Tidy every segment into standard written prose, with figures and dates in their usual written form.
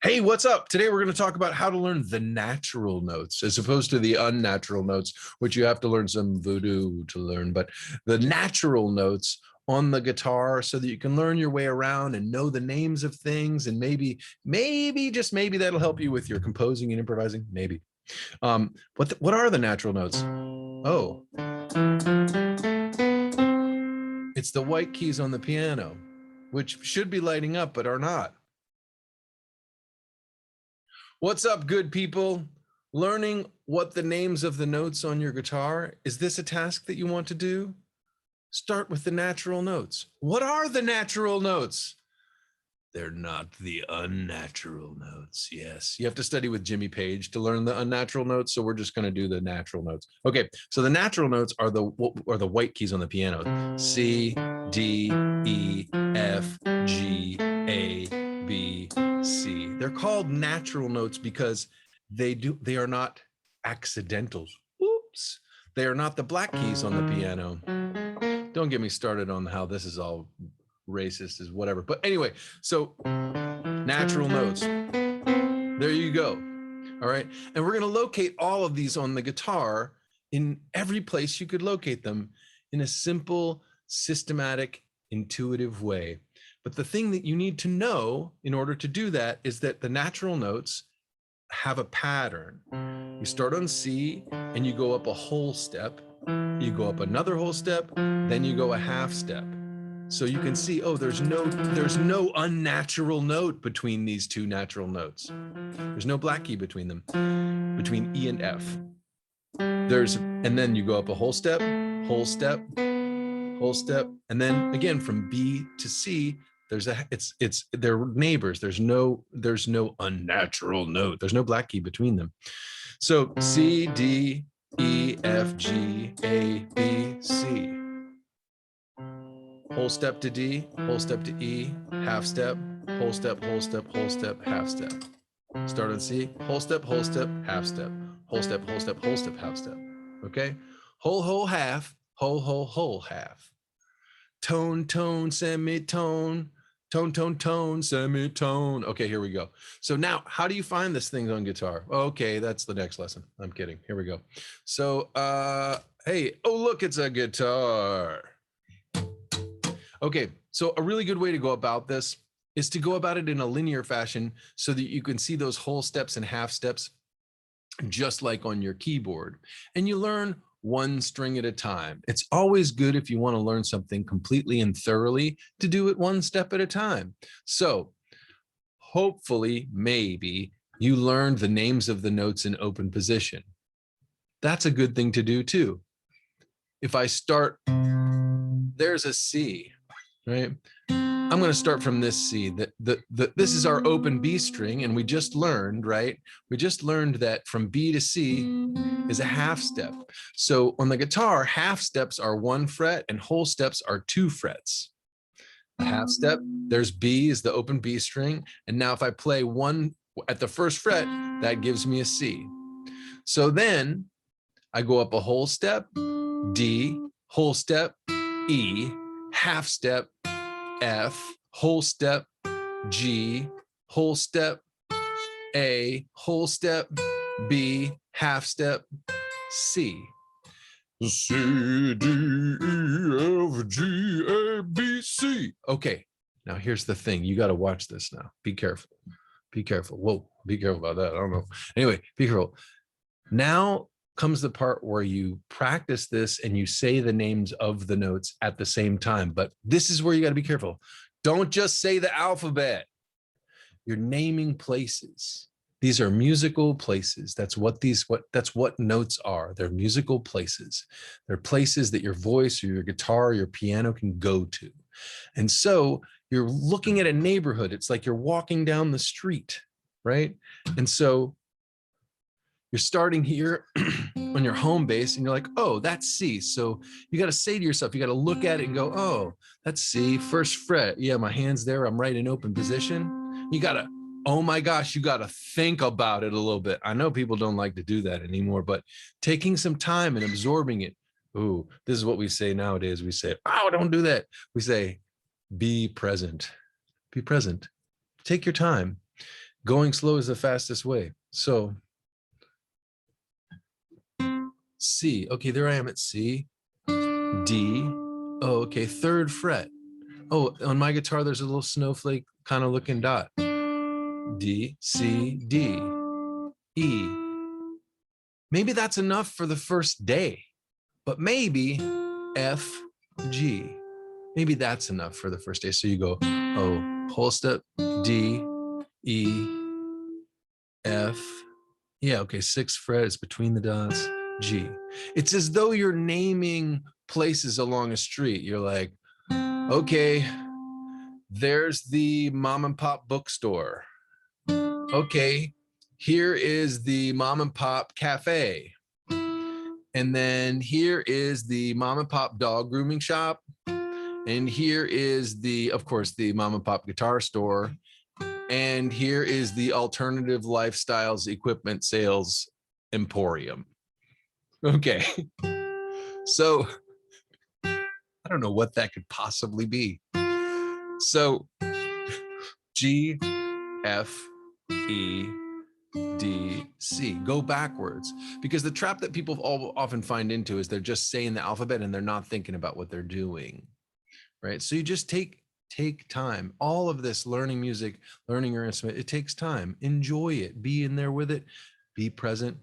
Hey, what's up? Today we're going to talk about how to learn the natural notes as opposed to the unnatural notes, which you have to learn some voodoo to learn, but the natural notes on the guitar so that you can learn your way around and know the names of things. And maybe, just maybe that'll help you with your composing and improvising. Maybe. What are the natural notes? Oh, it's the white keys on the piano, which should be lighting up, but are not. What's up, good people? Learning what the names of the notes on your guitar, is this a task that you want to do? Start with the natural notes. What are the natural notes? They're not the unnatural notes. Yes, you have to study with Jimmy Page to learn the unnatural notes, so we're just going to do the natural notes. Okay, so the natural notes are the white keys on the piano. C, D, E, F, G, A, B, C. They're called natural notes because they are not accidentals. Oops. They are not the black keys on the piano. Don't get me started on how this is all racist is whatever. But anyway, so natural notes. There you go. All right. And we're going to locate all of these on the guitar in every place you could locate them in a simple, systematic, intuitive way. But the thing that you need to know in order to do that is that the natural notes have a pattern. You start on C and you go up a whole step, you go up another whole step, then you go a half step. So you can see, oh, there's no unnatural note between these two natural notes. There's no black key between them, between E and F. And then you go up a whole step, whole step, whole step, and then again from B to C. They're neighbors. There's no unnatural note. There's no black key between them. So C, D, E, F, G, A, B, C. Whole step to D, whole step to E, half step, whole step, whole step, whole step, half step. Start on C, whole step, half step, whole step, whole step, whole step, half step. Okay? Whole, half, whole, half. Tone, tone, semitone, tone, tone, tone, semitone. Okay, here we go. So now, how do you find this thing on guitar? Okay, that's the next lesson. I'm kidding. Here we go. So, hey, oh, look, it's a guitar. Okay, so a really good way to go about this is to go about it in a linear fashion so that you can see those whole steps and half steps just like on your keyboard. And you learn one string at a time. It's always good if you want to learn something completely and thoroughly to do it one step at a time. So hopefully, maybe you learned the names of the notes in open position. That's a good thing to do too. If I start, there's a C. Right? I'm going to start from this C. This is our open B string, and we just learned, right? We just learned that from B to C is a half step. So on the guitar, half steps are 1 fret and whole steps are 2 frets. A half step, there's B is the open B string. And now if I play 1 at the first fret, that gives me a C. So then I go up a whole step, D, whole step, E, half step, F, whole step, G, whole step, A, whole step, B, half step, C. C, D, E, F, G, A, B, C. Okay, now here's the thing. You got to watch this now. Be careful. Be careful. Whoa, be careful about that. I don't know. Anyway, be careful. Now comes the part where you practice this and you say the names of the notes at the same time. But this is where you got to be careful. Don't just say the alphabet. You're naming places. These are musical places. That's what notes are. They're musical places. They're places that your voice or your guitar or your piano can go to. And so you're looking at a neighborhood. It's like you're walking down the street, right? And so you're starting here on your home base and you're like, oh, that's C. So you got to say to yourself, you got to look at it and go, oh, that's C, first fret. Yeah, my hand's there. I'm right in open position. You got to, oh my gosh, you got to think about it a little bit. I know people don't like to do that anymore, but taking some time and absorbing it. Ooh, this is what we say nowadays. We say, oh, don't do that. We say, be present. Be present. Take your time. Going slow is the fastest way. So C. Okay, there I am at C. D. Oh, okay, 3rd fret. Oh, on my guitar, there's a little snowflake kind of looking dot. D, C, D, E. Maybe that's enough for the first day, but maybe F, G. Maybe that's enough for the first day. So you go, oh, whole step, D, E, F. Yeah, okay, 6th fret is between the dots, G. It's as though you're naming places along a street. You're like, okay, there's the mom and pop bookstore. Okay, here is the mom and pop cafe. And then here is the mom and pop dog grooming shop. And here is the, of course, the mom and pop guitar store. And here is the alternative lifestyles equipment sales emporium. Okay. So I don't know what that could possibly be. So G, F, E, D, C. Go backwards, because the trap that people often find into is they're just saying the alphabet and they're not thinking about what they're doing, right? So you just take time. All of this learning music, learning your instrument, it takes time. Enjoy it. Be in there with it. Be present.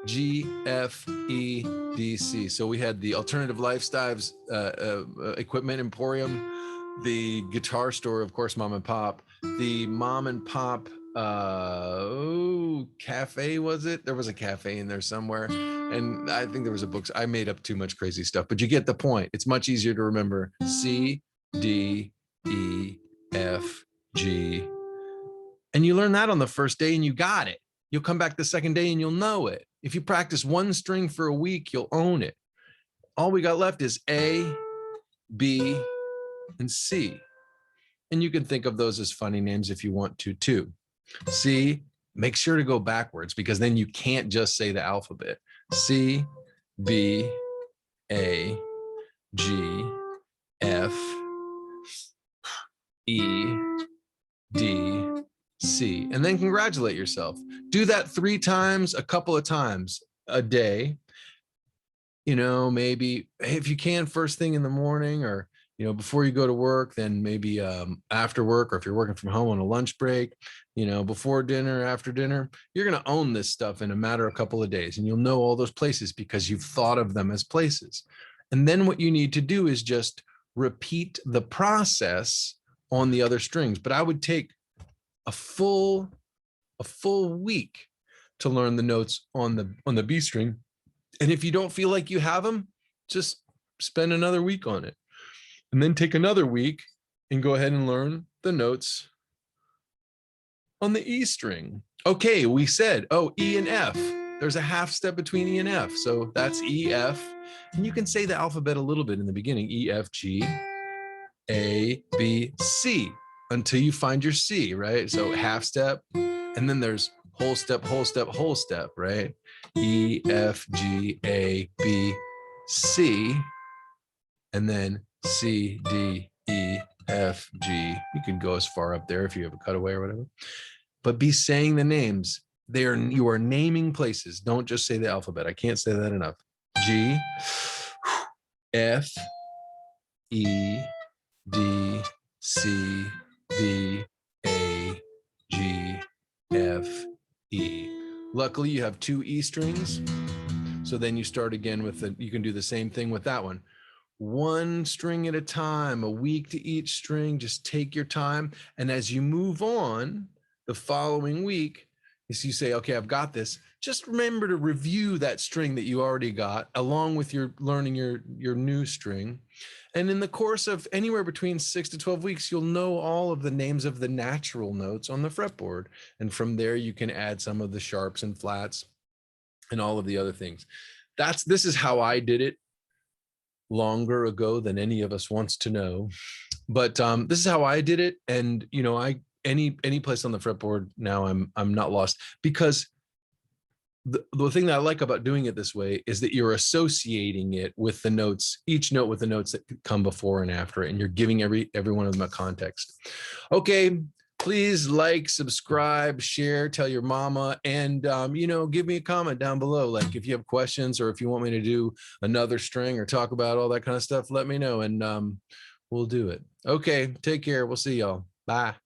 G, F, E, D, C. So we had the alternative lifestyles equipment emporium, the guitar store, of course, mom and pop, the mom and pop cafe, was it? There was a cafe in there somewhere. And I think there was a book. I made up too much crazy stuff, but you get the point. It's much easier to remember. C, D, E, F, G. And you learn that on the first day and you got it. You'll come back the second day and you'll know it. If you practice one string for a week, you'll own it. All we got left is A, B, and C. And you can think of those as funny names if you want to too. C, make sure to go backwards, because then you can't just say the alphabet. C, B, A, G, F, E, D, C. And then congratulate yourself. Do that 3 times, a couple of times a day. You know, maybe if you can first thing in the morning, or before you go to work, then maybe after work, or if you're working from home on a lunch break, before dinner, after dinner. You're going to own this stuff in a matter of a couple of days, and you'll know all those places because you've thought of them as places. And then what you need to do is just repeat the process on the other strings. But I would take a full week to learn the notes on the B string. And if you don't feel like you have them, just spend another week on it. And then take another week and go ahead and learn the notes on the E string. Okay, we said, E and F. There's a half step between E and F. So that's E, F. And you can say the alphabet a little bit in the beginning. E, F, G, A, B, C, until you find your C, right? So half step, and then there's whole step, whole step, whole step, right? E, F, G, A, B, C, and then C, D, E, F, G. You can go as far up there if you have a cutaway or whatever. But be saying the names. You are naming places. Don't just say the alphabet. I can't say that enough. G, F, E, D, C, D, A, G, F, E. Luckily, you have 2 E strings. So then you start again with you can do the same thing with that one. 1 string at a time, a week to each string. Just take your time. And as you move on the following week, as you say, okay, I've got this, just remember to review that string that you already got along with your learning your new string. And in the course of anywhere between 6 to 12 weeks, you'll know all of the names of the natural notes on the fretboard. And from there, you can add some of the sharps and flats and all of the other things. This is how I did it longer ago than any of us wants to know. But this is how I did it. And, any place on the fretboard now, I'm not lost, because the thing that I like about doing it this way is that you're associating it with the notes, each note with the notes that come before and after it, and you're giving every one of them a context. Okay, please like, subscribe, share, tell your mama, and give me a comment down below. Like if you have questions or if you want me to do another string or talk about all that kind of stuff, let me know, and we'll do it. Okay, take care. We'll see y'all. Bye.